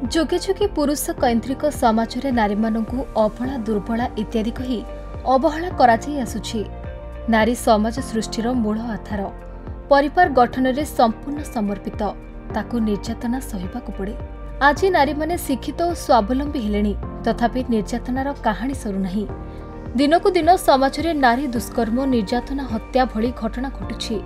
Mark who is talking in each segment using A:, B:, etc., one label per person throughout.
A: जोगे जोगे पुरुष कैंद्रिक समाज रे नारी मानकु अबला दुर्बला इत्यादि कही अवहेला कराई आसुछि। नारी समाज सृष्टिर मूल आधार। परिवार गठन रे संपूर्ण समर्पित ताकु निर्यातना सहिबाकु पड़े। आज नारी माने शिक्षित और स्वावलंबी हेलेनी, तथापि निर्यातनार कहानी सरू नहीं। दिनकु दिन समाज रे नारी दुष्कर्म, निर्यातना, हत्या भली घटना घटुछि।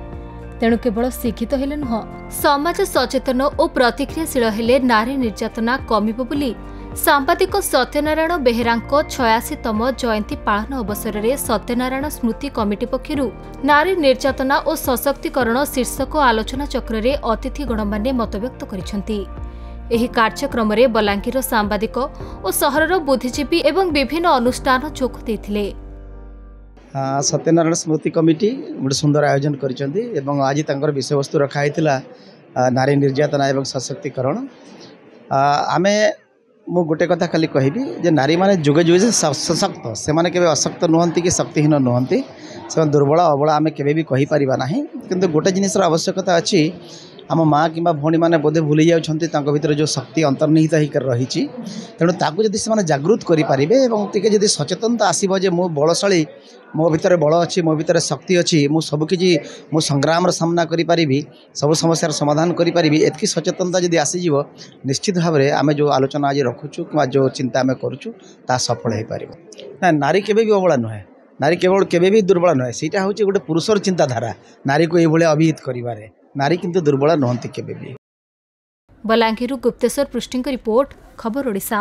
A: तेणु केवल शिक्षित हेले नुह, समाज सचेतन और प्रतिक्रियाशील हेले नारी निर्यातना कमिब बोली सांबादिक सत्यनारायण बेहेरांक 86तम जयंती पालन अवसर में सत्यनारायण स्मृति कमिटी पक्षरु नारी निर्यातना और सशक्तिकरण शीर्षक आलोचना चक्र रे अतिथि गणमाने मतव्यक्त करिसेंति। एही कार्यक्रम रे बलांगीर सांबादिक और सहरर बुद्धिजीवी एवं विभिन्न अनुष्ठान जोग देथिले।
B: सत्यनारायण स्मृति कमिटी गोटे सुंदर आयोजन करिसेंति एवं आज तांकर विषय वस्तु रखा हैतिला नारी निर्यातना एवं सशक्तिकरण। आमे मु गोटे कथा खाली कहबी जे नारी माने जुगे जुगे सशक्त, से माने केबे अशक्त नुहंती कि शक्तिहीन नुहंती, से दुर्बल अबला आमे केबे भी कहि परिबा नाही। किंतु गोटे जिनिसर आवश्यकता अछि। आम माँ कि भौणी मैंने बोधे भूली जाऊँच भितर जो शक्ति अंतर्निहित होकर रही, तेणु ताकू जदि से जागृत करें जदि सचेतनता आसो जे मो बलशाली, मो भितर बल अच्छी, मो भितर शक्ति अच्छी, मु सबकि मु संग्राम सामना करी, सब समस्यार समाधान करी, एतकी सचेतनता जदि आसीज निश्चित भाव में आम जो आलोचना आज रखुचु कि जो चिंता आम करुचु ता सफल हो पार ना। नारी केबे भी अबला नुहे, नारी केवल केबे भी दुर्बल नुहे, सीटा हूँ गोटे पुरुषर चिंताधारा नारी को ये अभिहित करिबारे। नारी किंतु दुर्बल नुहंती केबे भी।
A: बलांगीर गुप्तेश्वर पृष्टि रिपोर्ट, खबर ओडिशा।